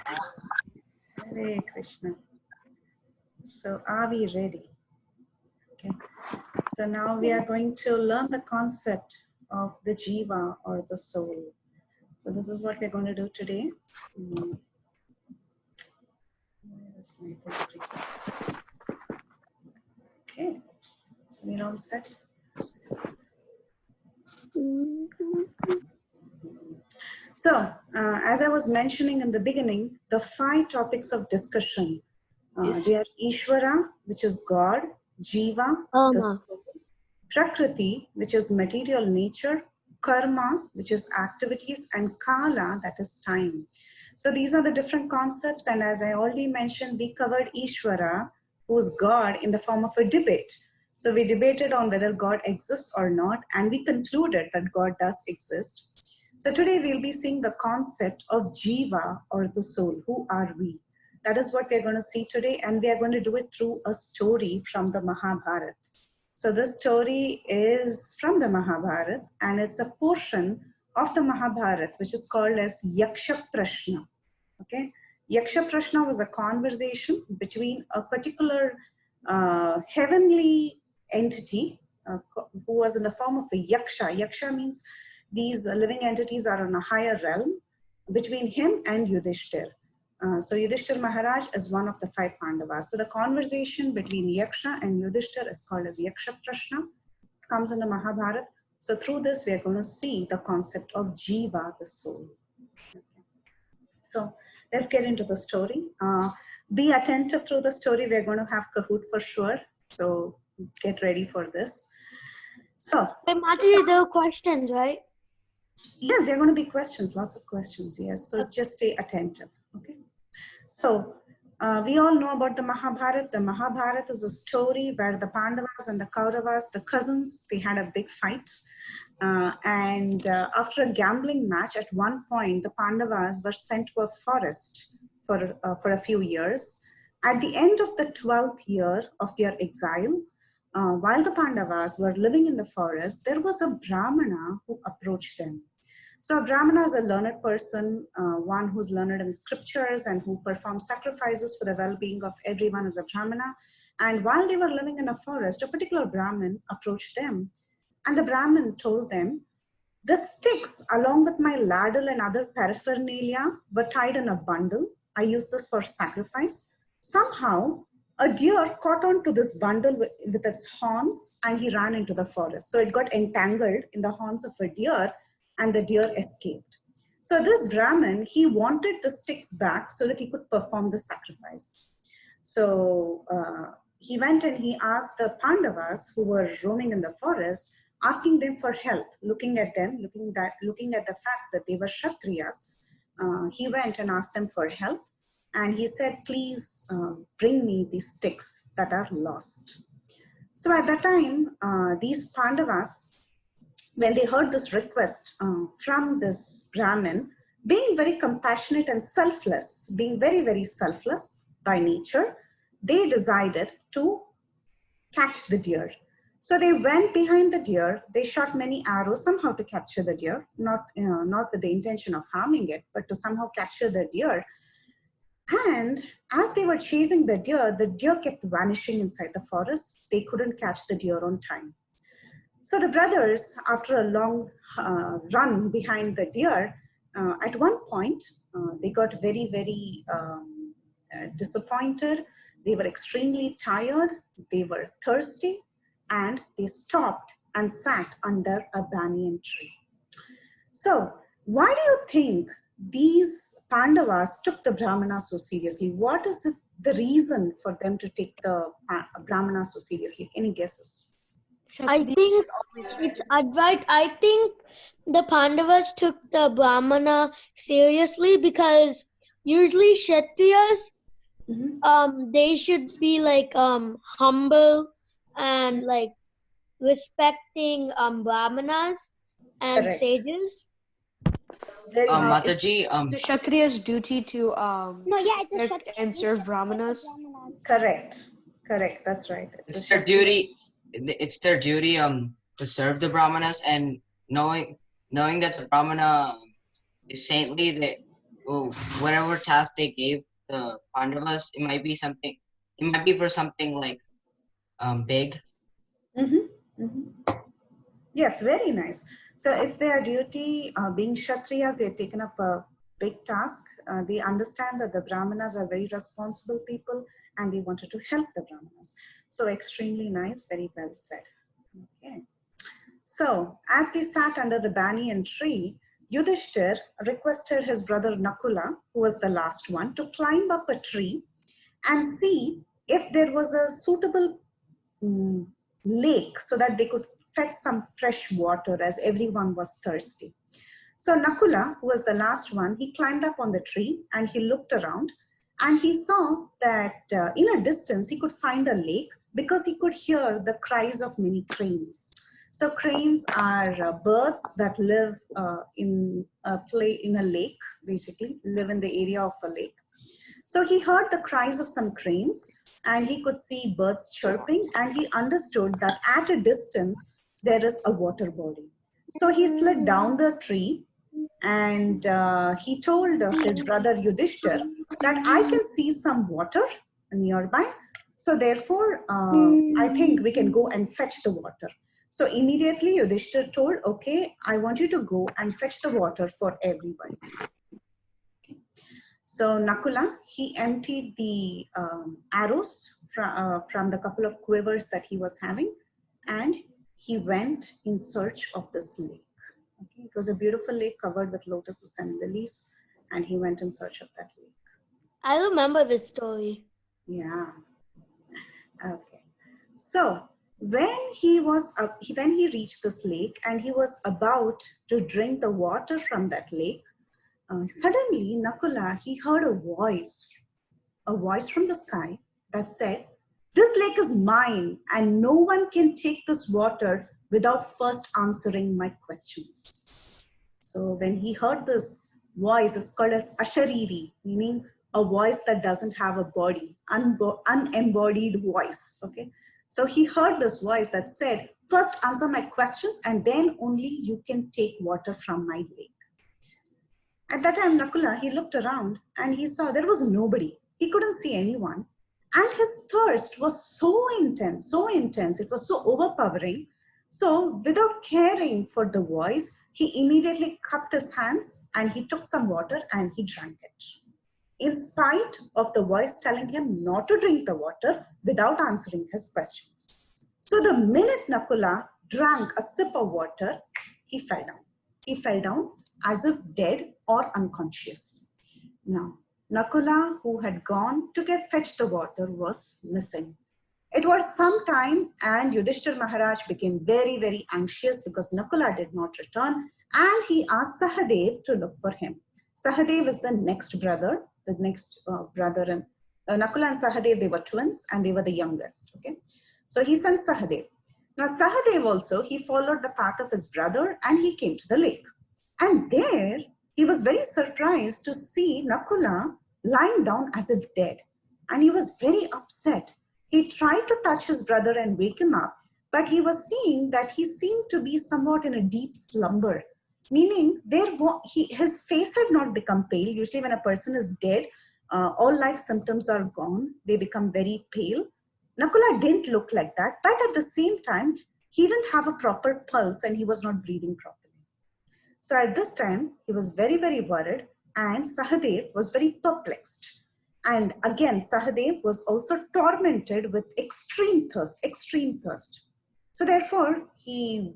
Hare Krishna. So are we ready? Okay. So now we are going to learn the concept of the Jiva or the soul. So this is what we're going to do today. Where's my full screen? Okay. So we're all set. So as I was mentioning in the beginning, the 5 topics of discussion, they are Ishvara, which is God, Jiva, the soul, Prakriti, which is material nature, Karma, which is activities, and Kala, that is time. So these are the different concepts, and as I already mentioned, we covered Ishvara, who's God, in the form of a debate. So we debated on whether God exists or not, and we concluded that God does exist. So today we'll be seeing the concept of Jiva or the soul. Who are we? That is what we're going to see today, and we are going to do it through a story from the Mahabharata. So this story is from the Mahabharata, and it's a portion of the Mahabharata which is called as Yaksha Prashna. Okay, Yaksha Prashna was a conversation between a particular heavenly entity who was in the form of a Yaksha. Yaksha means these living entities are on a higher realm, between him and Yudhishthir. So Yudhishthir Maharaj is one of the 5 Pandavas. So the conversation between Yaksha and Yudhishthir is called as Yaksha Prashna. It comes in the Mahabharata. So through this, we are going to see the concept of Jiva, the soul. Okay. So let's get into the story. Be attentive through the story. We're going to have Kahoot for sure. So get ready for this. So, hey, Mataji, there are questions, right? Yes, there are going to be questions, lots of questions. Yes, so just stay attentive. Okay. So we all know about the Mahabharata. The Mahabharata is a story where the Pandavas and the Kauravas, the cousins, they had a big fight. After a gambling match, at one point, the Pandavas were sent to a forest for a few years. At the end of the 12th year of their exile, while the Pandavas were living in the forest, there was a Brahmana who approached them. So a Brahmana is a learned person, one who's learned in scriptures and who performs sacrifices for the well-being of everyone as a Brahmana. And while they were living in a forest, a particular Brahmin approached them. And the Brahmin told them, the sticks along with my ladle and other paraphernalia were tied in a bundle. I used this for sacrifice. Somehow, a deer caught on to this bundle with its horns and he ran into the forest. So it got entangled in the horns of a deer and the deer escaped. So this Brahmin, he wanted the sticks back so that he could perform the sacrifice. So he went and he asked the Pandavas who were roaming in the forest, asking them for help, looking at them, looking at the fact that they were Kshatriyas. He went and asked them for help. And he said, please bring me these sticks that are lost. So at that time, these Pandavas, when they heard this request from this Brahmin, being very compassionate and selfless, being very, very selfless by nature, they decided to catch the deer. So they went behind the deer, they shot many arrows somehow to capture the deer, not with the intention of harming it, but to somehow capture the deer. And as they were chasing the deer kept vanishing inside the forest. They couldn't catch the deer on time. So the brothers, after a long run behind the deer, at one point, they got very, very disappointed. They were extremely tired. They were thirsty, and they stopped and sat under a banyan tree. So why do you think these Pandavas took the Brahmana so seriously? What is the reason for them to take the Brahmana so seriously? Any guesses? I think it's Advait. I think the Pandavas took the Brahmana seriously because usually Kshatriyas, they should be like humble and like respecting Brahmanas and Correct. sages. Mataji, the Kshatriya's duty to it's and serve Brahmanas. Correct. That's right. it's their duty. It's their duty to serve the Brahmanas, and knowing that the Brahmana is saintly, oh, whatever task they gave the Pandavas, it might be something. It might be for something like big. Mm-hmm. Mm-hmm. Yes, very nice. So if their duty, being Kshatriyas, they've taken up a big task. They understand that the Brahmanas are very responsible people and they wanted to help the Brahmanas. So extremely nice, very well said. Okay. So as they sat under the banyan tree, Yudhishthir requested his brother Nakula, who was the last one, to climb up a tree and see if there was a suitable mm, lake so that they could fetch some fresh water as everyone was thirsty. So Nakula, who was the last one, he climbed up on the tree and he looked around and he saw that in a distance he could find a lake because he could hear the cries of many cranes. So cranes are birds that live in a lake, basically live in the area of a lake. So he heard the cries of some cranes and he could see birds chirping and he understood that at a distance there is a water body. So he slid down the tree and he told his brother Yudhishthir that I can see some water nearby. So therefore, I think we can go and fetch the water. So immediately Yudhishthir told, okay, I want you to go and fetch the water for everybody. So Nakula, he emptied the arrows from the couple of quivers that he was having, and he went in search of this lake. Okay. It was a beautiful lake covered with lotuses and lilies, and he went in search of that lake. I remember this story. Yeah. Okay. So when he reached this lake and he was about to drink the water from that lake, suddenly Nakula, he heard a voice from the sky that said, "This lake is mine and no one can take this water without first answering my questions." So when he heard this voice, it's called as ashariri, meaning a voice that doesn't have a body, unembodied voice. Okay. So he heard this voice that said, "First answer my questions and then only you can take water from my lake." At that time, Nakula, he looked around and he saw there was nobody. He couldn't see anyone. And his thirst was so intense, it was so overpowering. So, without caring for the voice, he immediately cupped his hands and he took some water and he drank it. In spite of the voice telling him not to drink the water without answering his questions. So, the minute Nakula drank a sip of water, he fell down. He fell down as if dead or unconscious. Now, Nakula, who had gone to fetch the water, was missing. It was some time and Yudhishthir Maharaj became very, very anxious because Nakula did not return and he asked Sahadev to look for him. Sahadev is the next brother, and Nakula and Sahadev, they were twins and they were the youngest. Okay, so he sent Sahadev. Now Sahadev also, he followed the path of his brother and he came to the lake. And there, he was very surprised to see Nakula lying down as if dead. And he was very upset. He tried to touch his brother and wake him up, but he was seeing that he seemed to be somewhat in a deep slumber, meaning his face had not become pale. Usually when a person is dead, all life symptoms are gone. They become very pale. Nakula didn't look like that, but at the same time, he didn't have a proper pulse and he was not breathing properly. So at this time, he was very, very worried and Sahadev was very perplexed. And again, Sahadev was also tormented with extreme thirst. So therefore, he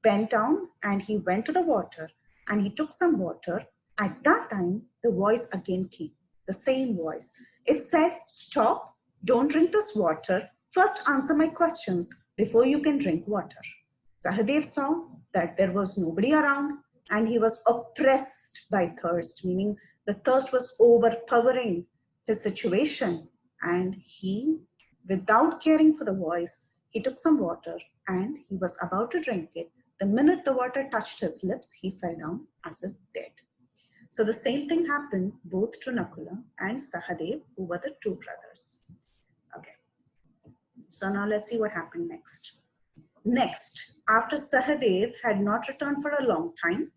bent down and he went to the water and he took some water. At that time, the voice again came, the same voice. It said, "Stop, don't drink this water. First answer my questions before you can drink water." Sahadev saw that there was nobody around and he was oppressed by thirst, meaning the thirst was overpowering his situation. And he, without caring for the voice, he took some water and he was about to drink it. The minute the water touched his lips, he fell down as if dead. So the same thing happened both to Nakula and Sahadev, who were the two brothers. Okay. So now let's see what happened next. Next, after Sahadev had not returned for a long time,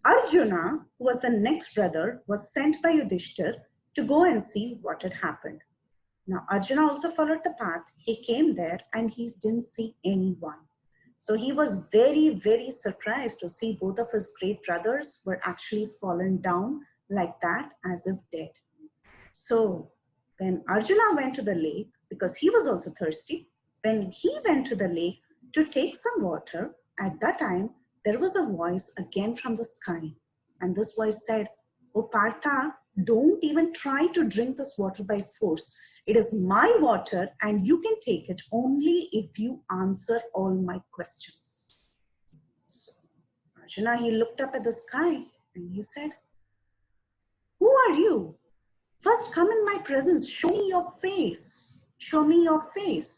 Arjuna, who was the next brother, was sent by Yudhishthir to go and see what had happened. Now, Arjuna also followed the path. He came there and he didn't see anyone. So he was very, very surprised to see both of his great brothers were actually fallen down like that as if dead. So when Arjuna went to the lake, because he was also thirsty, when he went to the lake to take some water, at that time, there was a voice again from the sky. And this voice said, "Oh Partha, don't even try to drink this water by force. It is my water and you can take it only if you answer all my questions." So Arjuna, he looked up at the sky and he said, "Who are you? First come in my presence, show me your face. Show me your face.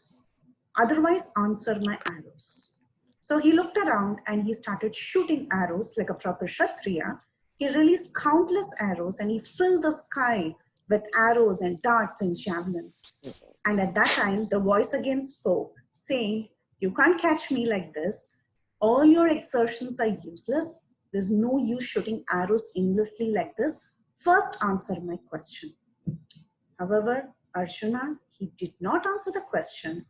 Otherwise answer my arrows." So he looked around and he started shooting arrows like a proper Kshatriya. He released countless arrows and he filled the sky with arrows and darts and javelins. And at that time, the voice again spoke, saying, "You can't catch me like this. All your exertions are useless. There's no use shooting arrows aimlessly like this. First answer my question." However, Arjuna, he did not answer the question.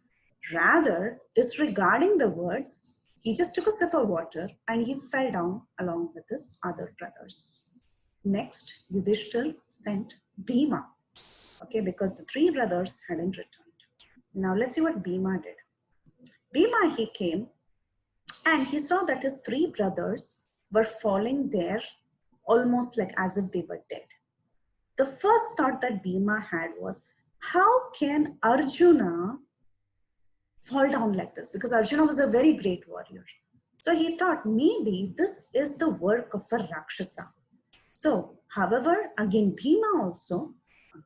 Rather, disregarding the words, he just took a sip of water and he fell down along with his other brothers. Next, Yudhishthir sent Bhima, okay, because the three brothers hadn't returned. Now let's see what Bhima did. Bhima, he came and he saw that his three brothers were falling there almost like as if they were dead. The first thought that Bhima had was, how can Arjuna fall down like this? Because Arjuna was a very great warrior. So he thought maybe this is the work of a Rakshasa. So, however, again, Bhima also,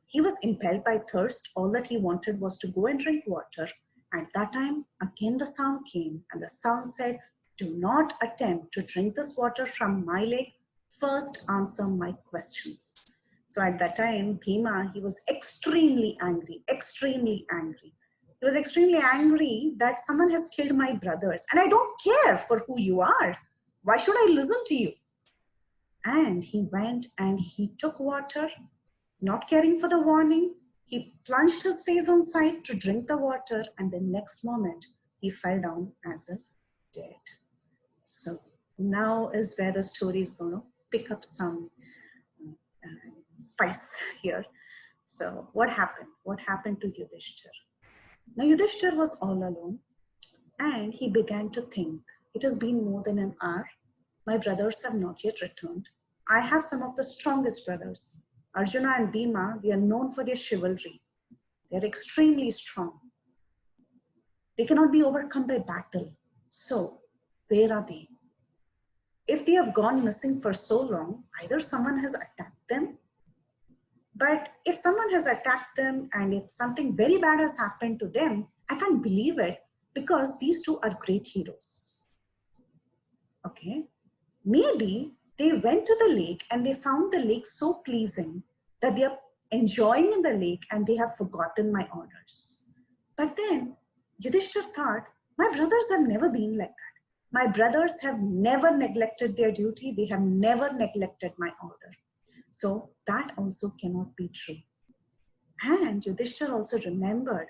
he was impelled by thirst. All that he wanted was to go and drink water. At that time, again the sound came and the sound said, "Do not attempt to drink this water from my lake. First answer my questions." So at that time, Bhima, he was extremely angry, extremely angry. He was extremely angry that someone has killed my brothers and I don't care for who you are. Why should I listen to you? And he went and he took water, not caring for the warning. He plunged his face inside to drink the water, and the next moment he fell down as if dead. So now is where the story is going to pick up some spice here. So what happened? What happened to Yudhishthir? Now Yudhishthir was all alone and he began to think, it has been more than an hour. My brothers have not yet returned. I have some of the strongest brothers. Arjuna and Bhima, they are known for their chivalry. They are extremely strong. They cannot be overcome by battle. So, where are they? If they have gone missing for so long, either someone has attacked them. But if someone has attacked them and if something very bad has happened to them, I can't believe it because these two are great heroes. Okay, maybe they went to the lake and they found the lake so pleasing that they are enjoying in the lake and they have forgotten my orders. But then Yudhishthir thought, my brothers have never been like that. My brothers have never neglected their duty. They have never neglected my order. So that also cannot be true. And Yudhishthir also remembered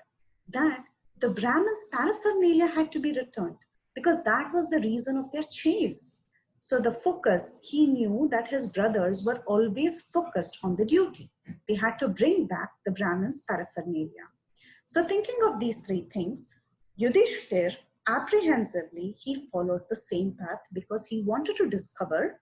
that the Brahmin's paraphernalia had to be returned because that was the reason of their chase. So the focus, he knew that his brothers were always focused on the duty. They had to bring back the Brahmin's paraphernalia. So thinking of these three things, Yudhishthir apprehensively, he followed the same path because he wanted to discover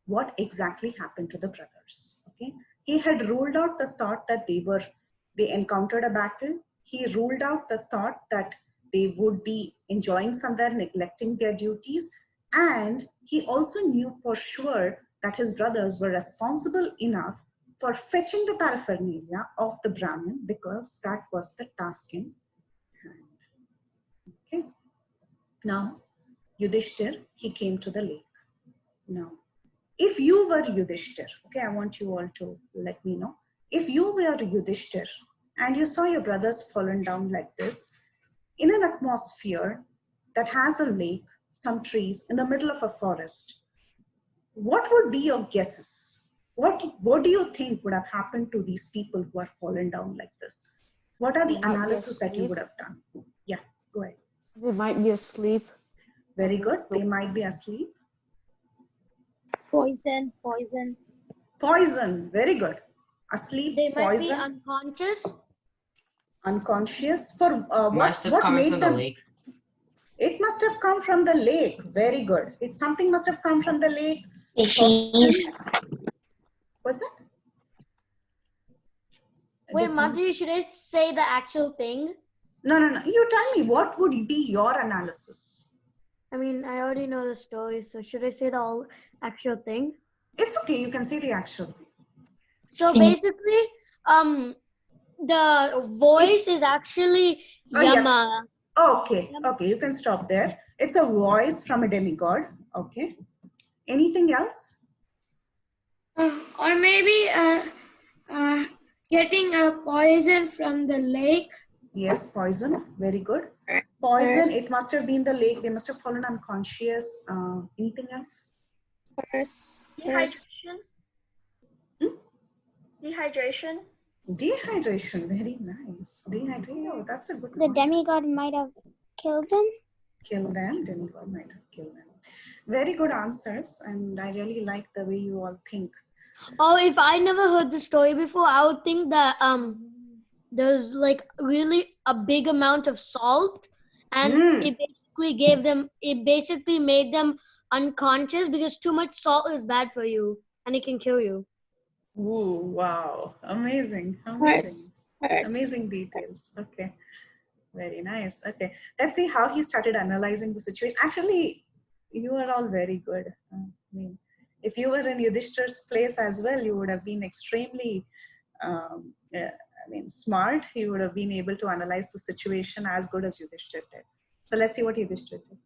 what exactly happened to the brothers. Okay, he had ruled out the thought that they encountered a battle. He ruled out the thought that they would be enjoying somewhere, neglecting their duties. And he also knew for sure that his brothers were responsible enough for fetching the paraphernalia of the Brahmin because that was the task in hand. Okay. Now, Yudhishthir, he came to the lake. Now, if you were Yudhishthir, okay, I want you all to let me know. If you were Yudhishthir and you saw your brothers fallen down like this in an atmosphere that has a lake, some trees in the middle of a forest, What would be your guesses? What do you think would have happened to these people who are fallen down like this? What are the They might be analysis that you asleep. would have done? Yeah, go ahead. They might be asleep. Very good. They might be asleep. Poison. Poison. Very good. Asleep, They might be poison, unconscious. unconscious. For Must have what come made from the them? lake. It must have come from the lake. Very good. Something must have come from the lake. Fishies. Was it? Wait, Did someone- Madhuri, should I say the actual thing? No. You tell me, what would be your analysis? I mean, I already know the story, so should I say the actual thing? It's okay. You can say the actual thing. So basically, the voice is actually Oh, yeah. Yama. Okay. You can stop there. It's a voice from a demigod. Okay. Anything else? Or maybe getting a poison from the lake. Yes, poison. Very good. Poison. It must have been the lake. They must have fallen unconscious. Anything else? Dehydration. Dehydration. Dehydration. Very nice. Dehydration. Oh, that's a good The one. demigod might have killed them. Kill them. Demigod might have killed them. Very good answers, and I really like the way you all think. Oh, if I never heard the story before, I would think that there's like really a big amount of salt, and it basically made them unconscious because too much salt is bad for you and it can kill you. Ooh, wow. Amazing. Amazing details. Okay. Very nice. Okay. Let's see how he started analyzing the situation. Actually, you are all very good. I mean, if you were in Yudhishthir's place as well, you would have been extremely smart. You would have been able to analyze the situation as good as Yudhishthir did. So let's see what Yudhishthir did.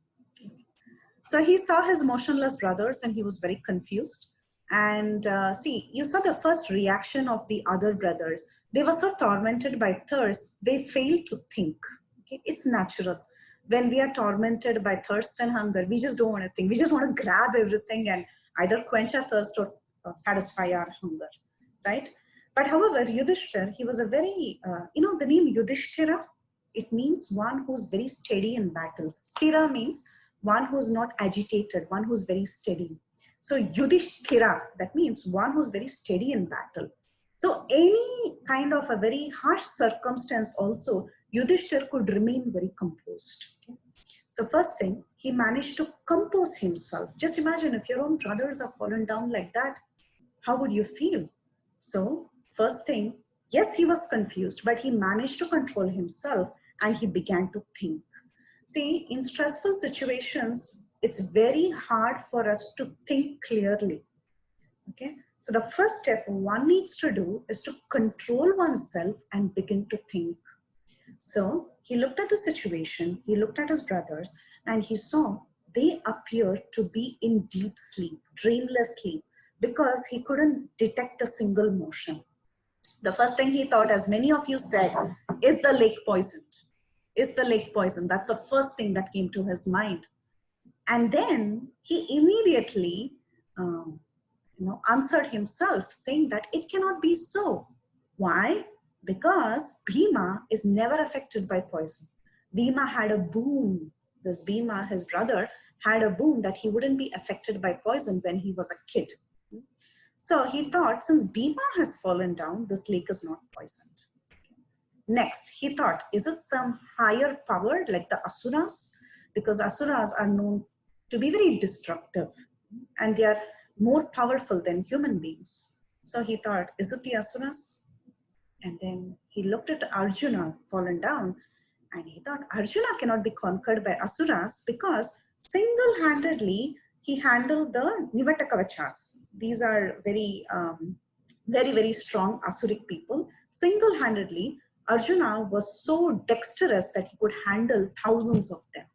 So he saw his motionless brothers and he was very confused. And see, you saw the first reaction of the other brothers. They were so tormented by thirst, they failed to think. Okay? It's natural. When we are tormented by thirst and hunger, we just don't want to think. We just want to grab everything and either quench our thirst or satisfy our hunger, right? But however, Yudhishthir, he was a very, the name Yudhishthira, it means one who's very steady in battles. Sthira means one who's not agitated, one who's very steady. So Yudhishthira, that means one who's very steady in battle. So any kind of a very harsh circumstance also, Yudhishthir could remain very composed. Okay? So first thing, he managed to compose himself. Just imagine if your own brothers are fallen down like that, how would you feel? So first thing, yes, he was confused, but he managed to control himself and he began to think. See, in stressful situations, it's very hard for us to think clearly. Okay, so the first step one needs to do is to control oneself and begin to think. So he looked at the situation, he looked at his brothers, and he saw they appeared to be in deep sleep, dreamless sleep, because he couldn't detect a single motion. The first thing he thought, as many of you said, is the lake poisoned? Is the lake poisoned? That's the first thing that came to his mind. And then he immediately answered himself, saying that it cannot be so. Why? Because Bhima is never affected by poison. Bhima had a boon. This Bhima, his brother, had a boon that he wouldn't be affected by poison when he was a kid. So he thought, since Bhima has fallen down, this lake is not poisoned. Next, he thought, is it some higher power like the Asuras? Because Asuras are known to be very destructive and they are more powerful than human beings. So he thought, is it the Asuras? And then he looked at Arjuna fallen down and he thought, Arjuna cannot be conquered by Asuras because single-handedly he handled the Nivatakavachas. These are very, very strong Asuric people. Single-handedly, Arjuna was so dexterous that he could handle thousands of them.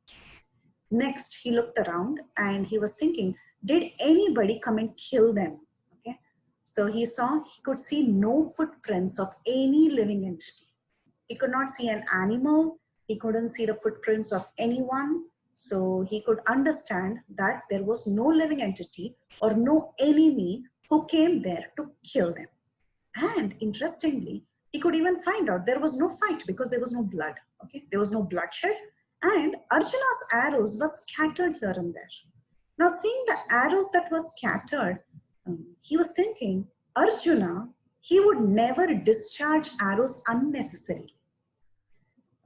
Next, he looked around and he was thinking, did anybody come and kill them? Okay, so he could see no footprints of any living entity. He could not see an animal. He couldn't see the footprints of anyone. So he could understand that there was no living entity or no enemy who came there to kill them. And interestingly, he could even find out there was no fight because there was no blood. Okay, there was no bloodshed, and Arjuna's arrows were scattered here and there. Now, seeing the arrows that were scattered, he was thinking, Arjuna, he would never discharge arrows unnecessarily.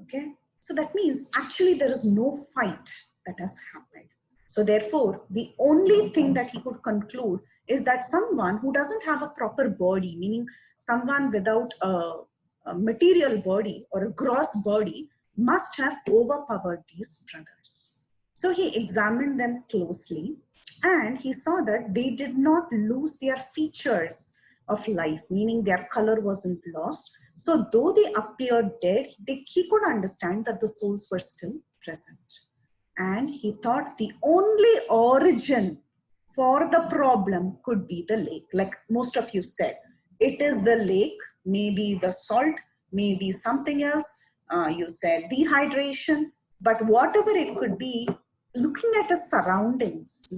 Okay, so that means actually there is no fight that has happened. So therefore, the only thing that he could conclude is that someone who doesn't have a proper body, meaning someone without a material body or a gross body, must have overpowered these brothers. So he examined them closely and he saw that they did not lose their features of life, meaning their color wasn't lost. So though they appeared dead, he could understand that the souls were still present. And he thought the only origin for the problem could be the lake. Like most of you said, it is the lake, maybe the salt, maybe something else. You said dehydration, but whatever it could be, looking at the surroundings,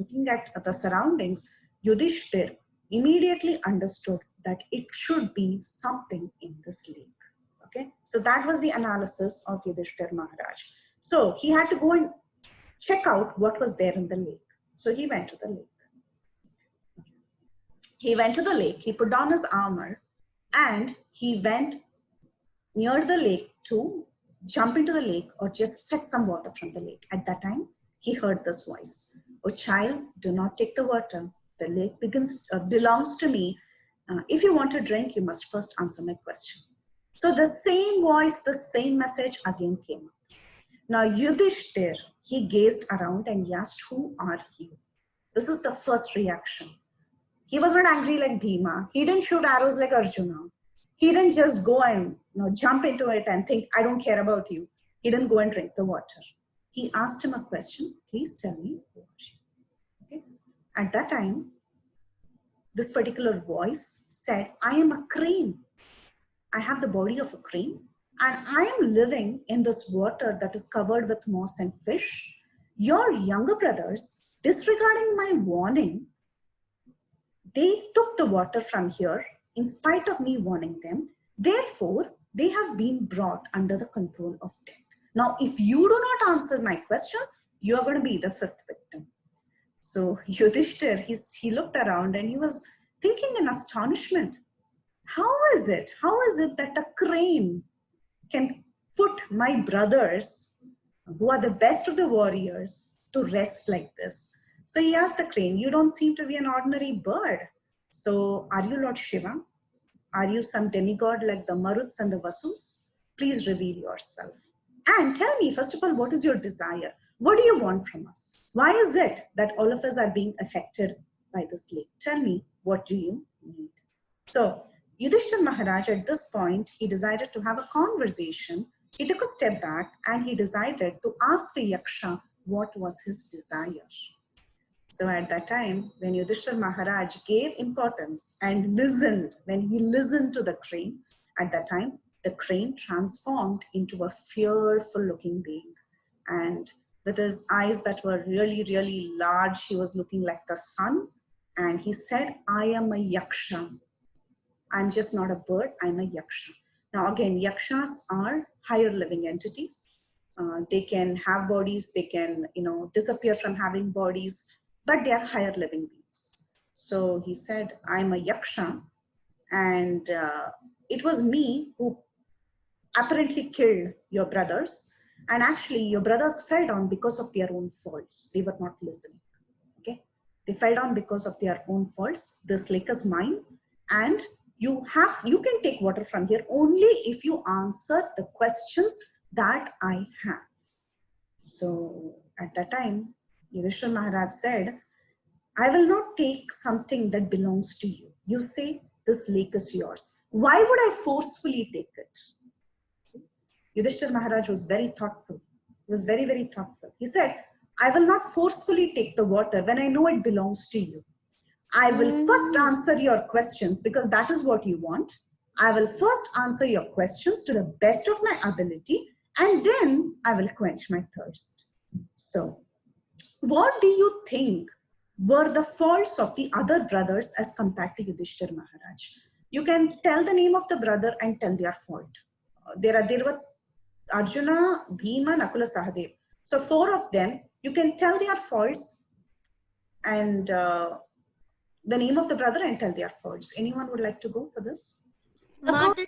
Yudhishthir immediately understood that it should be something in this lake. Okay, so that was the analysis of Yudhishthir Maharaj. So he had to go and check out what was there in the lake. So he went to the lake. He put down his armor and he went near the lake to jump into the lake or just fetch some water from the lake. At that time, he heard this voice. "Oh child, do not take the water. The lake belongs to me. If you want to drink, you must first answer my question." So the same voice, the same message again came up. Now Yudhishthir, he gazed around and he asked, "Who are you?" This is the first reaction. He was not angry like Bhima. He didn't shoot arrows like Arjuna. He didn't just go and jump into it and think, "I don't care about you." He didn't go and drink the water. He asked him a question. "Please tell me who are you?" Okay. At that time, this particular voice said, "I am a crane. I have the body of a crane. And I am living in this water that is covered with moss and fish. Your younger brothers, disregarding my warning, they took the water from here in spite of me warning them. Therefore, they have been brought under the control of death. Now, if you do not answer my questions, you are going to be the fifth victim." So Yudhishthir, he looked around and he was thinking in astonishment, how is it that a crane can put my brothers, who are the best of the warriors, to rest like this? So he asked the crane, "You don't seem to be an ordinary bird. So are you Lord Shiva? Are you some demigod like the Maruts and the Vasus? Please reveal yourself. And tell me, first of all, what is your desire? What do you want from us? Why is it that all of us are being affected by this lake? Tell me, what do you need?" So Yudhishthir Maharaj, at this point, he decided to have a conversation. He took a step back and he decided to ask the Yaksha what was his desire. So at that time, when Yudhishthir Maharaj gave importance and listened, when he listened to the crane, at that time, the crane transformed into a fearful looking being. And with his eyes that were really, really large, he was looking like the sun. And he said, "I am a Yaksha. I'm just not a bird, I'm a Yaksha." Now again, Yakshas are higher living entities. They can have bodies, they can disappear from having bodies, but they are higher living beings. So he said, "I'm a Yaksha, and it was me who apparently killed your brothers, and actually your brothers fell down because of their own faults. They were not listening. Okay, they fell down because of their own faults. This lake is mine, and you can take water from here only if you answer the questions that I have." So at that time, Yudhishthir Maharaj said, "I will not take something that belongs to you. You say this lake is yours. Why would I forcefully take it?" Yudhishthir Maharaj was very thoughtful. He was very, very thoughtful. He said, "I will not forcefully take the water when I know it belongs to you. I will first answer your questions because that is what you want. I will first answer your questions to the best of my ability, and then I will quench my thirst." So, what do you think were the faults of the other brothers as compared to Yudhishthir Maharaj? You can tell the name of the brother and tell their fault. There were Arjuna, Bhima, Nakula, Sahadev. So 4 of them, you can tell their faults and the name of the brother and tell their faults. Anyone would like to go for this? Mataji?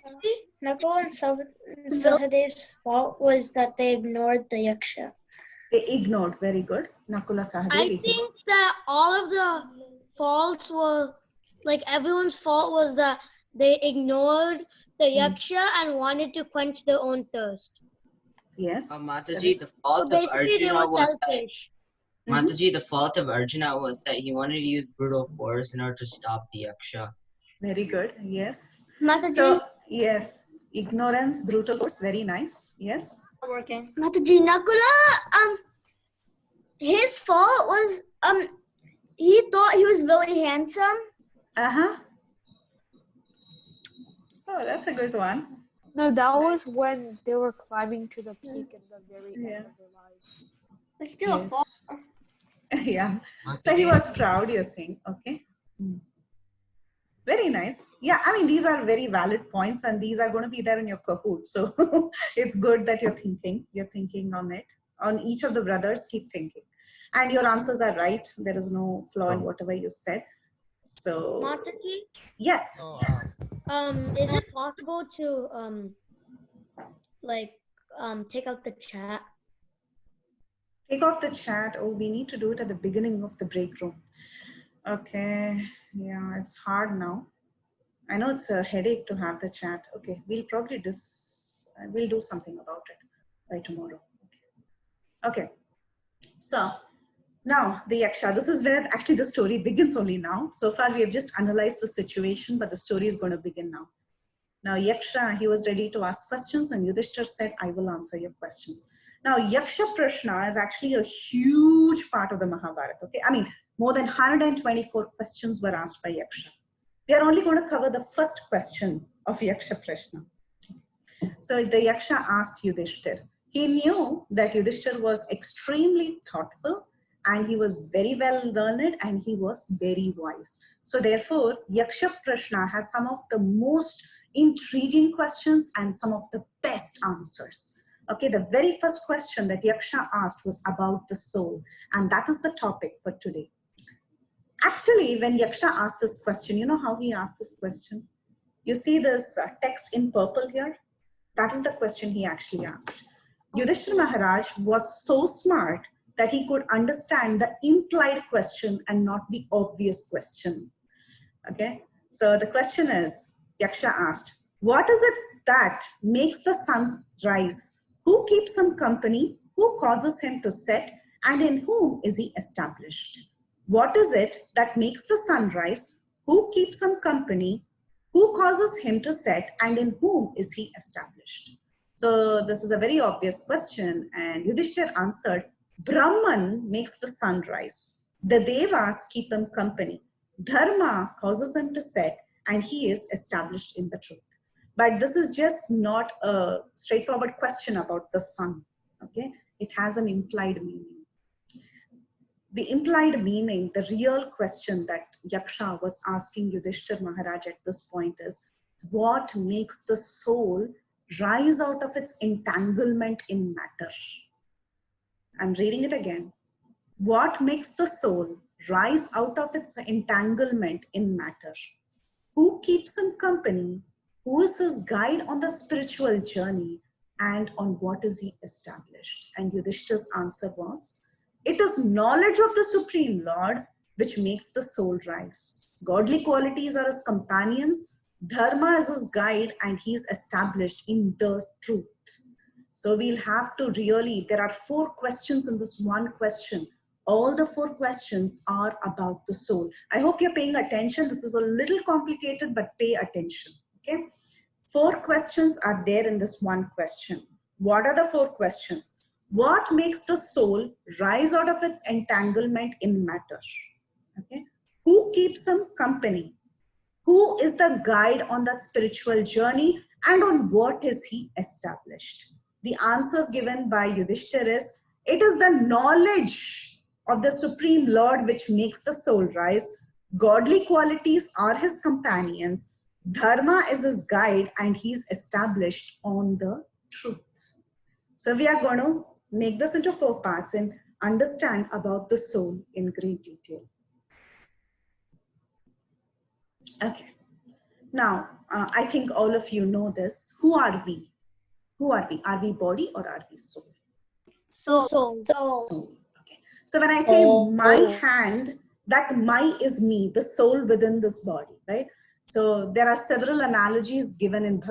Nakul and Sahadev's fault was that they ignored the yaksha. They ignored. Very good. Nakula, Sahadev. I think that all of the faults were, like everyone's fault was that they ignored the yaksha and wanted to quench their own thirst. Yes. Mataji, the So fault of basically they Arjuna were was that selfish. Mataji, the fault of Arjuna was that he wanted to use brutal force in order to stop the yaksha. Very good. Yes. Mataji, So, yes. Ignorance, brutal force. Very nice. Yes. working. Mataji, Nakula, his fault was, he thought he was really handsome. Uh-huh. Oh, that's a good one. No, that was when they were climbing to the peak in the very Yeah. end of their lives. It's still a fault. Yeah. So he was proud, you're saying. Okay. Very nice. Yeah, I mean, these are very valid points and these are going to be there in your Kahoot. So it's good that you're thinking on it. On each of the brothers, keep thinking. And your answers are right. There is no flaw in whatever you said. So, Mataji, yes. is it possible to take out the chat? Take off the chat. Oh, we need to do it at the beginning of the break room. Okay. Yeah, it's hard now. I know it's a headache to have the chat. Okay, we'll probably we'll do something about it by tomorrow. Okay. So now the yaksha, this is where actually the story begins only now. So far we have just analyzed the situation, but the story is going to begin now. Now yaksha, he was ready to ask questions and Yudhishthir said, I will answer your questions. Now yaksha prashna is actually a huge part of the Mahabharata. Okay, I mean more than 124 questions were asked by yaksha. We are only going to cover the first question of yaksha prashna. So the yaksha asked Yudhishthir. He knew that Yudhishthir was extremely thoughtful and he was very well learned and he was very wise. So therefore, yaksha prashna has some of the most intriguing questions and some of the best answers. Okay, the very first question that yaksha asked was about the soul, and that is the topic for today. Actually, when yaksha asked this question, you know how he asked this question? You see this text in purple here? That is the question he actually asked. Yudhishthira Maharaj was so smart that he could understand the implied question and not the obvious question. Okay, so the question is, yaksha asked, what is it that makes the sun rise? Who keeps him company? Who causes him to set? And in whom is he established? What is it that makes the sun rise? Who keeps him company? Who causes him to set? And in whom is he established? So this is a very obvious question. And Yudhishthir answered, Brahman makes the sun rise. The Devas keep him company. Dharma causes him to set. And he is established in the truth. But this is just not a straightforward question about the sun. Okay, it has an implied meaning. The implied meaning, the real question that yaksha was asking Yudhishthir Maharaj at this point is, what makes the soul rise out of its entanglement in matter? I'm reading it again. What makes the soul rise out of its entanglement in matter? Who keeps him company? Who is his guide on the spiritual journey? And on what is he established? And Yudhishthir's answer was, it is knowledge of the Supreme Lord which makes the soul rise. Godly qualities are his companions. Dharma is his guide and he is established in the truth. So we'll have to really, there are 4 questions in this one question. All the 4 questions are about the soul. I hope you're paying attention. This is a little complicated, but pay attention. Okay. 4 questions are there in this one question. What are the 4 questions? What makes the soul rise out of its entanglement in matter? Okay. Who keeps him company? Who is the guide on that spiritual journey? And on what is he established? The answers given by Yudhishthir is, It is the knowledge of the Supreme Lord which makes the soul rise. Godly qualities are his companions. Dharma is his guide, and he's established on the truth. So we are going to make this into 4 parts and understand about the soul in great detail. Okay. Now, I think all of you know this. Who are we? Who are we? Are we body or are we soul? Soul. Soul. Okay. So when I say my hand, that my is me, the soul within this body, right? So there are several analogies given in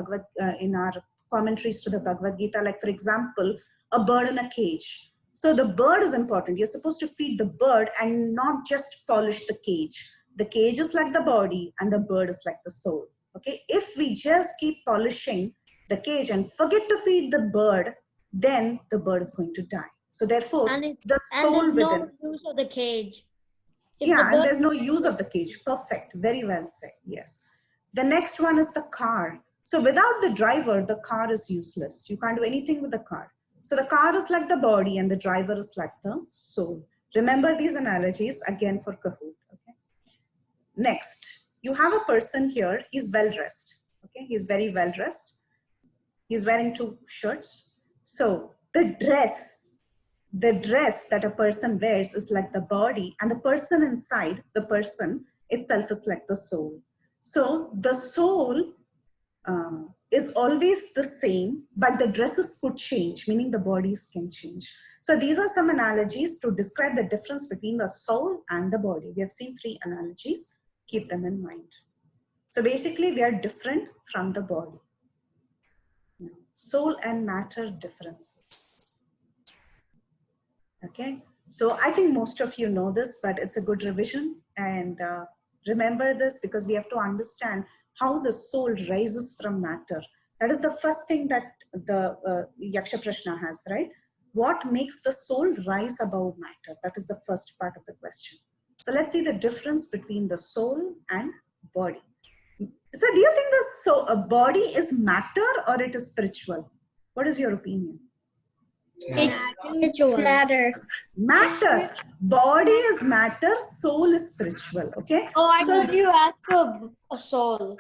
in our commentaries to the Bhagavad Gita. Like for example, a bird in a cage. So the bird is important. You're supposed to feed the bird and not just polish the cage. The cage is like the body and the bird is like the soul. Okay. If we just keep polishing the cage and forget to feed the bird, then the bird is going to die. So therefore, the soul and there's within. no use of the cage. Yeah, and there's no use of the cage. Perfect. Very well said. Yes. The next one is the car. So without the driver, the car is useless. You can't do anything with the car. So the car is like the body and the driver is like the soul. Remember these analogies again for Kahoot. Okay. Next, you have a person here. He's well dressed. Okay. He's very well dressed. He's wearing 2 shirts. So the dress that a person wears is like the body, and the person inside, the person itself is like the soul. So the soul is always the same, but the dresses could change, meaning the bodies can change. So these are some analogies to describe the difference between the soul and the body. We have seen 3 analogies. Keep them in mind. So basically, we are different from the body. Soul and matter differences. Okay, so I think most of you know this, but it's a good revision. And remember this because we have to understand how the soul rises from matter. That is the first thing that the Yaksha Prashna has, right? What makes the soul rise above matter? That is the first part of the question. So let's see the difference between the soul and body. So do you think the body is matter or it is spiritual? What is your opinion? It's matter. Matter. Body is matter, soul is spiritual. Okay. Oh, I thought you asked for a soul.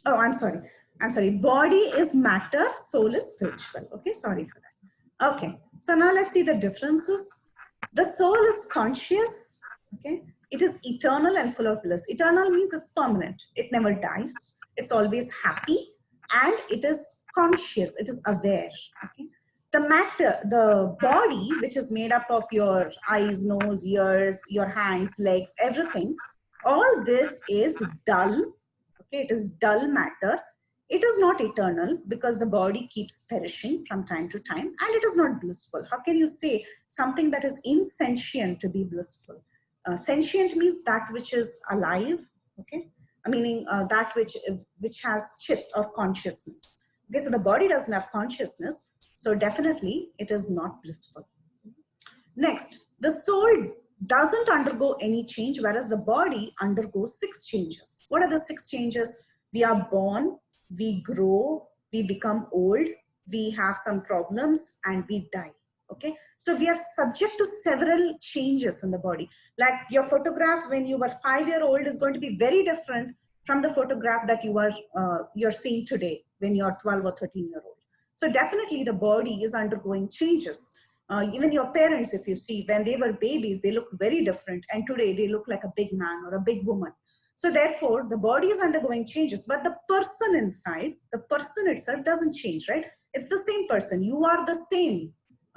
Oh, I'm sorry. I'm sorry. Body is matter, soul is spiritual. Okay, sorry for that. Okay. So now let's see the differences. The soul is conscious. Okay. It is eternal and full of bliss. Eternal means it's permanent. It never dies. It's always happy and it is conscious. It is aware. Okay. The matter, the body, which is made up of your eyes, nose, ears, your hands, legs, everything, all this is dull. Okay, it is dull matter. It is not eternal because the body keeps perishing from time to time, and it is not blissful. How can you say something that is insentient to be blissful? Sentient means that which is alive, okay? Meaning that which has chit or consciousness. Okay, so the body doesn't have consciousness, so definitely it is not blissful. Next, the soul doesn't undergo any change, whereas the body undergoes 6 changes. What are the 6 changes? We are born, we grow, we become old, we have some problems, and we die. Okay, so we are subject to several changes in the body. Like your photograph when you were 5-year-old is going to be very different from the photograph that you're seeing today when you're 12 or 13-year-old. So definitely the body is undergoing changes. Even your parents, if you see, when they were babies, they looked very different, and today they look like a big man or a big woman. So therefore, the body is undergoing changes, but the person inside, the person itself doesn't change, right? It's the same person. You are the same.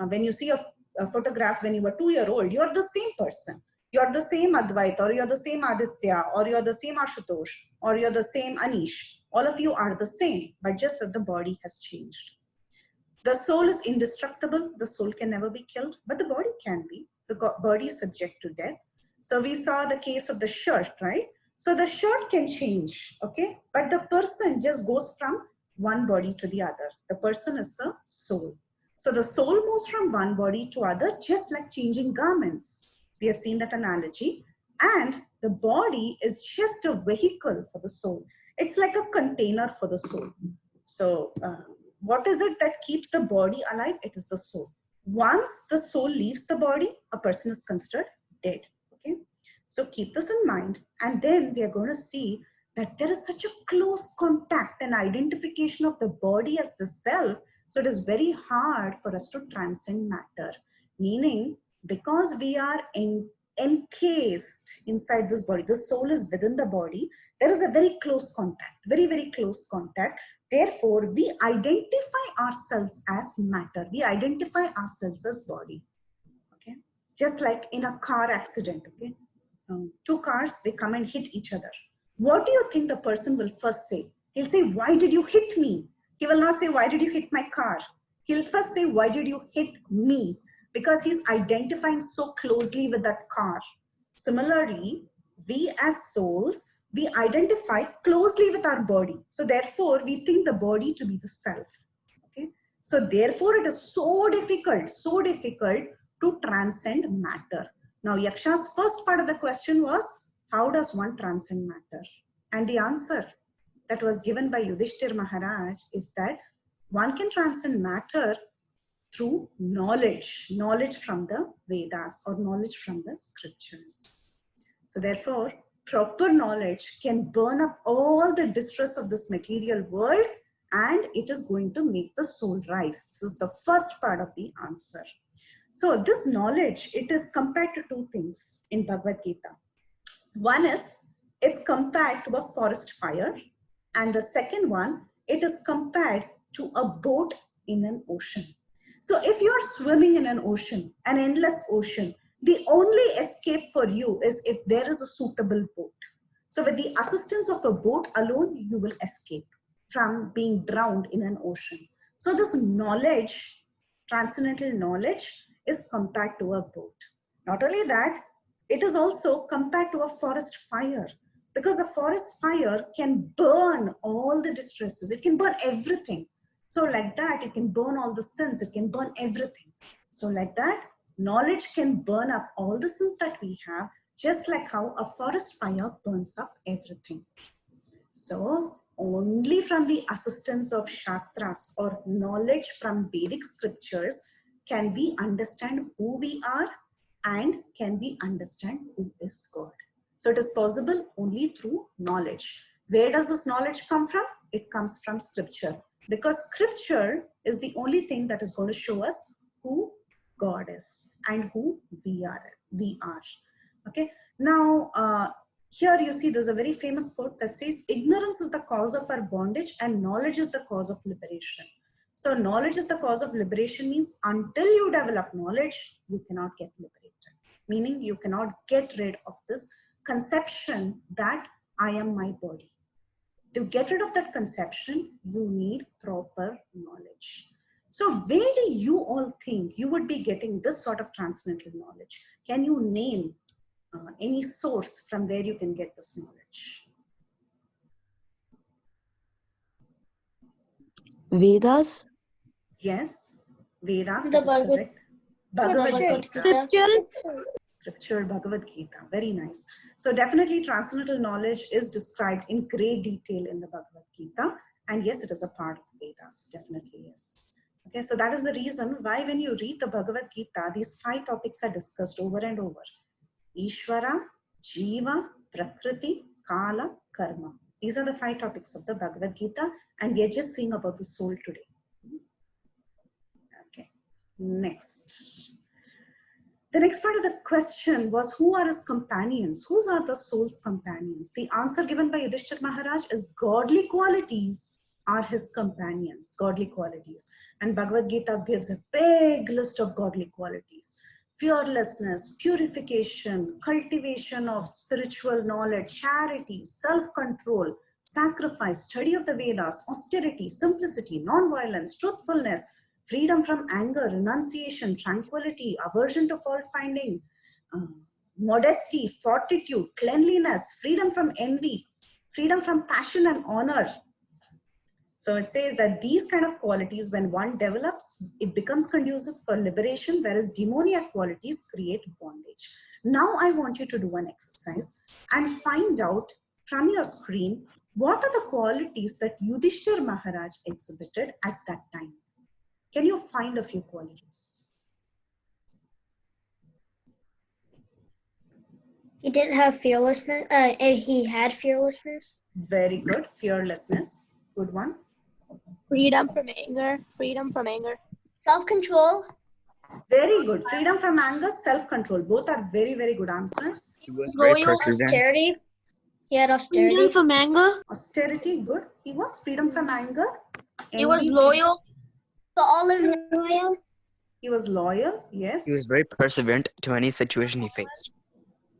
When you see a photograph when you were 2-year-old, you're the same person. You're the same Advaita, or you're the same Aditya, or you're the same Ashutosh, or you're the same Anish. All of you are the same, but just that the body has changed. The soul is indestructible. The soul can never be killed, but the body can be. The body is subject to death. So we saw the case of the shirt, right? So the shirt can change, okay? But the person just goes from one body to the other. The person is the soul. So the soul moves from one body to other, just like changing garments. We have seen that analogy. And the body is just a vehicle for the soul. It's like a container for the soul. So what is it that keeps the body alive? It is the soul. Once the soul leaves the body, a person is considered dead. Okay, so keep this in mind, and then we are going to see that there is such a close contact and identification of the body as the self. So it is very hard for us to transcend matter, meaning because we are encased inside this body, the soul is within the body, there is a very close contact, very, very close contact. Therefore, we identify ourselves as matter. We identify ourselves as body. Okay, just like in a car accident. Okay, two cars, they come and hit each other. What do you think the person will first say? He'll say, "Why did you hit me?" He will not say, "Why did you hit my car?" He'll first say, "Why did you hit me?" Because he's identifying so closely with that car. Similarly, we as souls, we identify closely with our body. So therefore, we think the body to be the self. Okay. So therefore, it is so difficult to transcend matter. Now, Yaksha's first part of the question was, how does one transcend matter? And the answer that was given by Yudhishthir Maharaj is that one can transcend matter through knowledge from the Vedas or knowledge from the scriptures. So therefore, proper knowledge can burn up all the distress of this material world, and it is going to make the soul rise. This is the first part of the answer. So this knowledge, it is compared to two things in Bhagavad Gita. One is, it's compared to a forest fire, and the second one, it is compared to a boat in an ocean. So if you are swimming in an ocean, an endless ocean, the only escape for you is if there is a suitable boat. So with the assistance of a boat alone, you will escape from being drowned in an ocean. So this knowledge, transcendental knowledge, is compared to a boat. Not only that, it is also compared to a forest fire, because a forest fire can burn all the distresses. It can burn everything. So like that, it can burn all the sins. It can burn everything. So like that, knowledge can burn up all the sins that we have, just like how a forest fire burns up everything. So only from the assistance of Shastras or knowledge from Vedic scriptures can we understand who we are and can we understand who is God. So it is possible only through knowledge. Where does this knowledge come from? It comes from scripture, because scripture is the only thing that is going to show us who God is and who we are. Okay. Now, here you see there's a very famous quote that says, ignorance is the cause of our bondage and knowledge is the cause of liberation. So knowledge is the cause of liberation means until you develop knowledge, you cannot get liberated. Meaning you cannot get rid of this conception that I am my body. To get rid of that conception, you need proper knowledge. So where do you all think you would be getting this sort of transcendental knowledge? Can you name any source from where you can get this knowledge? Vedas? Yes, Vedas, The that is Bhagavad- correct. Bhagavad Bhagavad Gita. Gita. Scripture, Bhagavad Gita. Very nice. So definitely transcendental knowledge is described in great detail in the Bhagavad Gita. And yes, it is a part of Vedas. Definitely yes. Okay, so that is the reason why when you read the Bhagavad Gita, these 5 topics are discussed over and over. Ishvara, Jiva, Prakriti, Kala, Karma. These are the 5 topics of the Bhagavad Gita, and we are just seeing about the soul today. Okay, next. The next part of the question was, who are his companions? Who are the soul's companions? The answer given by Yudhishthir Maharaj is godly qualities are his companions, godly qualities. And Bhagavad Gita gives a big list of godly qualities. Fearlessness, purification, cultivation of spiritual knowledge, charity, self-control, sacrifice, study of the Vedas, austerity, simplicity, non-violence, truthfulness, freedom from anger, renunciation, tranquility, aversion to fault-finding, modesty, fortitude, cleanliness, freedom from envy, freedom from passion and honor. So it says that these kind of qualities, when one develops, it becomes conducive for liberation, whereas demoniac qualities create bondage. Now I want you to do an exercise and find out from your screen, what are the qualities that Yudhishthir Maharaj exhibited at that time? Can you find a few qualities? He didn't have fearlessness. He had fearlessness. Very good. Fearlessness. Good one. Freedom from anger. Freedom from anger. Self-control. Very good. Freedom from anger, self-control. Both are very, very good answers. He was very Loyal, perseverant. austerity. He had austerity. Freedom from anger. Austerity, good. He was freedom from anger. He was Envy, loyal. So all of Loyal. He was loyal. Yes. He was very perseverant to any situation he faced.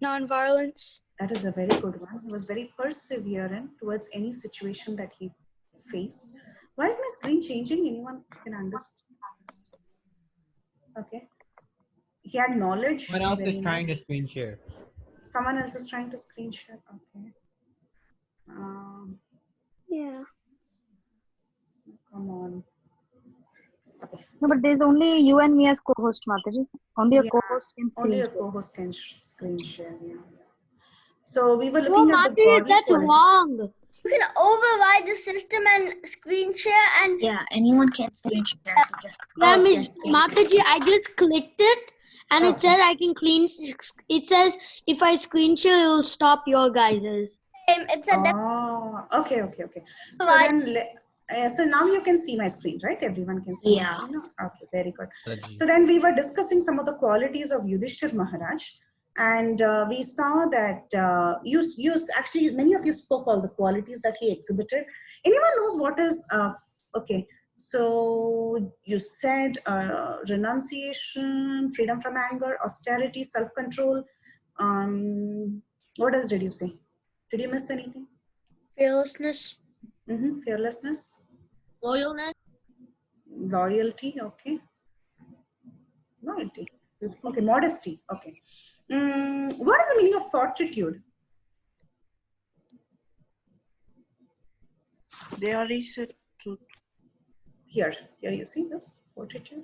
Non-violence. That is a very good one. He was very perseverant towards any situation that he faced. Why is my screen changing? Anyone can understand? Okay. He had knowledge. Someone else Very is trying to nice. screen share. Someone else is trying to screen share. Okay. Yeah. Come on. No, but there's only you and me as co-host, Mataji. Only a Yeah, co-host can only screen a share. co-host can screen share. Yeah. So we were No, looking at the Mataji, body that's quality. wrong. you can override the system and screen share and Yeah, anyone can screen share. So just Yeah, Okay. Miss Mataji, I just clicked it and it Okay. says I can clean. It says if I screen share, it will stop your guys's. it's a Oh, okay. So Right. then, so now you can see my screen, right? Everyone can see Yeah. my screen now? Okay, very good. Mataji. So then we were discussing some of the qualities of Yudhishthir Maharaj, and we saw that actually many of you spoke all the qualities that he exhibited. Anyone knows what is okay? So you said renunciation, freedom from anger, austerity, self-control. What else did you say? Did you miss anything? Fearlessness. Fearlessness, Loyalness. loyalty, okay. Loyalty, okay. Modesty, okay. What is the meaning of fortitude? They already said truth. Here you see this, fortitude.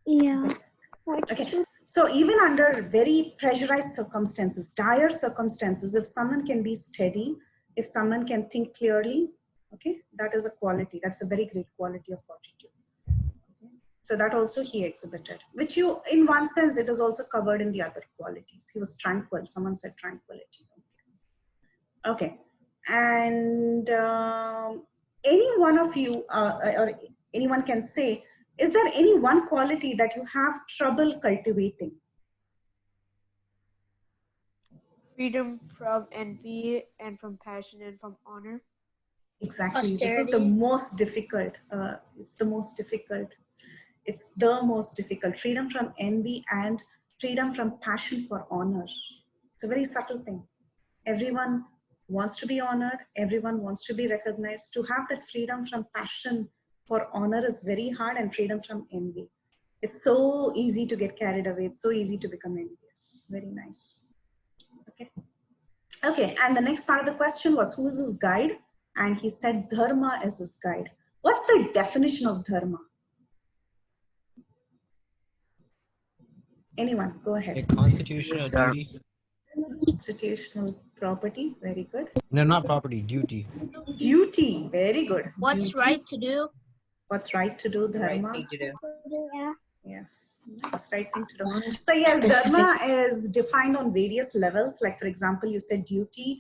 Yeah. Okay, so even under very pressurized circumstances, dire circumstances, if someone can be steady, if someone can think clearly, okay, that is a quality. That's a very great quality of fortitude. Okay. So that also he exhibited, which you, in one sense, it is also covered in the other qualities. He was tranquil. Someone said tranquility. Okay, and any one of you or anyone can say, is there any one quality that you have trouble cultivating? Freedom from envy and from passion and from honor. Exactly. Austerity. This is the most difficult. It's the most difficult. It's the most difficult. Freedom from envy and freedom from passion for honor. It's a very subtle thing. Everyone wants to be honored. Everyone wants to be recognized. To have that freedom from passion for honor is very hard, and freedom from envy. It's so easy to get carried away. It's so easy to become envious. Very nice. Okay. Okay, and the next part of the question was, who is his guide? And he said dharma is his guide. What's the definition of dharma? Anyone, go A ahead. constitutional duty. Constitutional property, very good. No, not property, duty. Duty, very good. What's Duty. right to do? What's right to do, The right dharma. thing to do. Yeah. Yes, that's right thing to do. One So yes, specific- dharma is defined on various levels. Like for example, you said duty.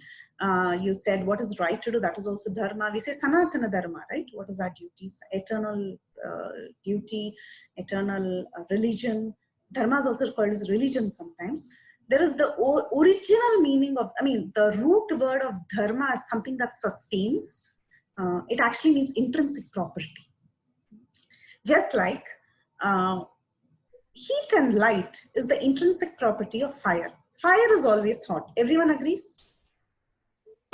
You said what is right to do. That is also dharma. We say sanatana dharma, right? What is our duties? Eternal duty, eternal religion. Dharma is also called as religion sometimes. There is the original meaning of, the root word of dharma is something that sustains. It actually means intrinsic property. Just like heat and light is the intrinsic property of fire. Fire is always hot. Everyone agrees?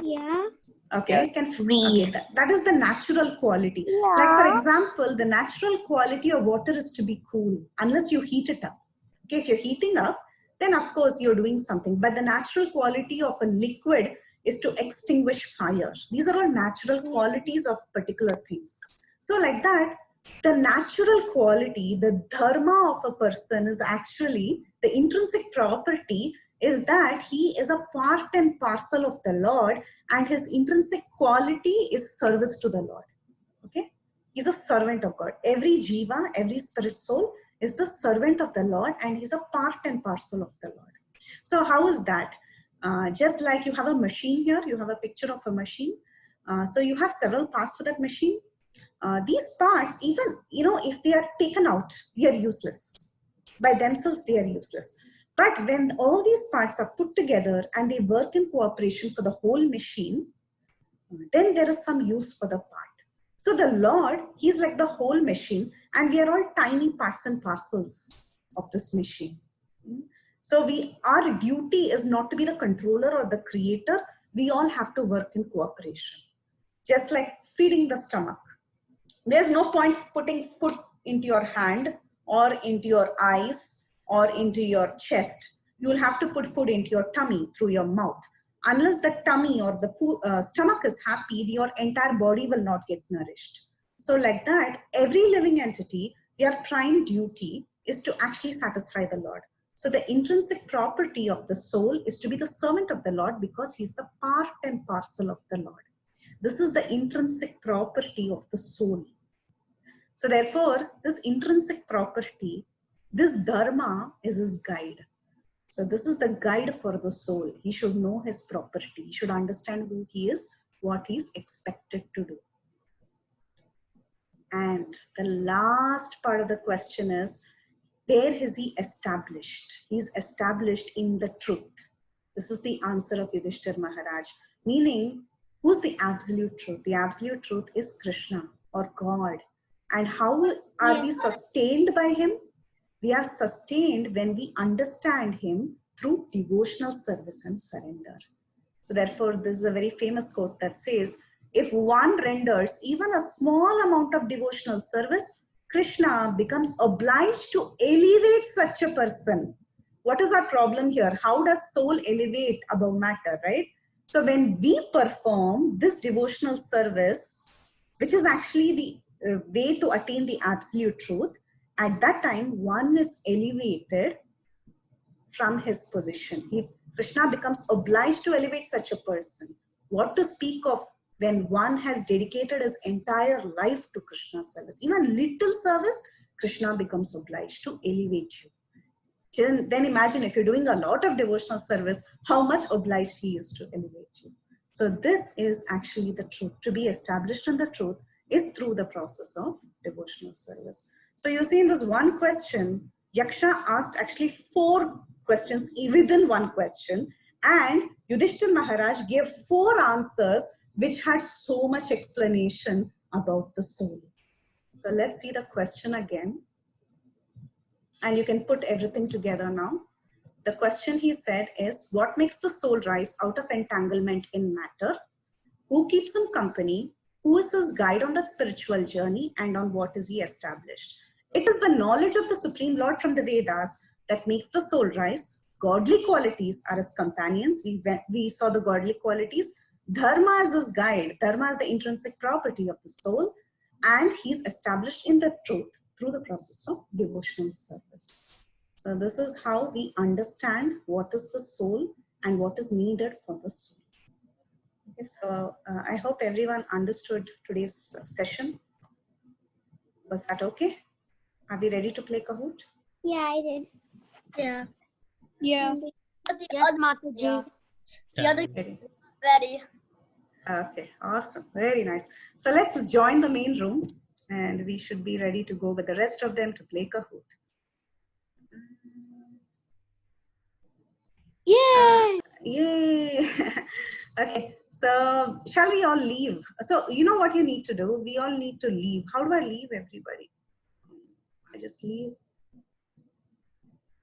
Yeah. Okay, okay. That is the natural quality. Like for example, the natural quality of water is to be cool unless you heat it up. Okay, if you're heating up, then of course you're doing something. But the natural quality of a liquid is to extinguish fire. These are all natural qualities of particular things. So like that, the natural quality, the dharma of a person is actually, the intrinsic property is that he is a part and parcel of the Lord, and his intrinsic quality is service to the Lord. Okay? He's a servant of God. Every jiva, every spirit soul is the servant of the Lord, and he's a part and parcel of the Lord. So how is that? Just like you have a machine here, you have a picture of a machine. So you have several parts for that machine. These parts, even, if they are taken out, they are useless. By themselves, they are useless. But when all these parts are put together and they work in cooperation for the whole machine, then there is some use for the part. So the Lord, he's like the whole machine, and we are all tiny parts and parcels of this machine. So our duty is not to be the controller or the creator. We all have to work in cooperation. Just like feeding the stomach. There's no point putting food into your hand or into your eyes or into your chest. You'll have to put food into your tummy through your mouth. Unless the tummy or the stomach is happy, your entire body will not get nourished. So like that, every living entity, their prime duty is to actually satisfy the Lord. So the intrinsic property of the soul is to be the servant of the Lord, because he's the part and parcel of the Lord. This is the intrinsic property of the soul. So therefore, this intrinsic property, this dharma is his guide. So this is the guide for the soul. He should know his property. He should understand who he is, what he is expected to do. And the last part of the question is, where is he established? He is established in the truth. This is the answer of Yudhishthir Maharaj. Meaning, who's the absolute truth? The absolute truth is Krishna or God. And how are we sustained by him? We are sustained when we understand him through devotional service and surrender. So therefore, this is a very famous quote that says, if one renders even a small amount of devotional service, Krishna becomes obliged to elevate such a person. What is our problem here? How does soul elevate above matter, right? So when we perform this devotional service, which is actually the way to attain the absolute truth, at that time, one is elevated from his position. Krishna becomes obliged to elevate such a person. What to speak of when one has dedicated his entire life to Krishna's service? Even little service, Krishna becomes obliged to elevate you. Then imagine if you're doing a lot of devotional service, how much obliged he is to elevate you. So this is actually the truth. To be established in the truth is through the process of devotional service. So you see in this one question, Yaksha asked actually 4 questions within one question, and Yudhishthir Maharaj gave 4 answers which had so much explanation about the soul. So let's see the question again. And you can put everything together now. The question he said is, what makes the soul rise out of entanglement in matter? Who keeps him company? Who is his guide on that spiritual journey, and on what is he established? It is the knowledge of the Supreme Lord from the Vedas that makes the soul rise. Godly qualities are his companions. We saw the godly qualities. Dharma is his guide. Dharma is the intrinsic property of the soul, and he's established in the truth through the process of devotional service. So this is how we understand what is the soul and what is needed for the soul. Okay, so I hope everyone understood today's session. Was that okay? Are we ready to play Kahoot? Yeah, I did. Yeah. Yeah. Yes, Mataji. The other Ready. ready. Okay, awesome. Very nice. So let's join the main room, and we should be ready to go with the rest of them to play Kahoot. Yay! Yay! Okay, so shall we all leave? So you know what you need to do? We all need to leave. How do I leave everybody? I just leave.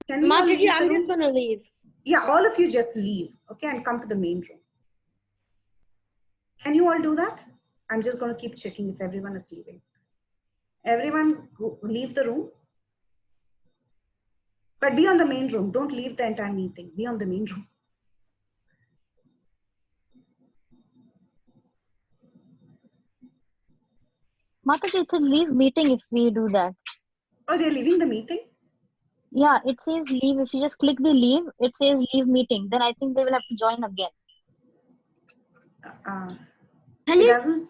Can we all Mataji, leave the I'm room? just gonna leave. Yeah, all of you just leave, okay, and come to the main room. Can you all do that? I'm just going to keep checking if everyone is leaving. Everyone leave the room. But be on the main room. Don't leave the entire meeting. Be on the main room. Mataji, it's a leave meeting if we do that. Oh, they're leaving the meeting? Yeah, it says leave. If you just click the leave, it says leave meeting. Then I think they will have to join again. Can It you doesn't.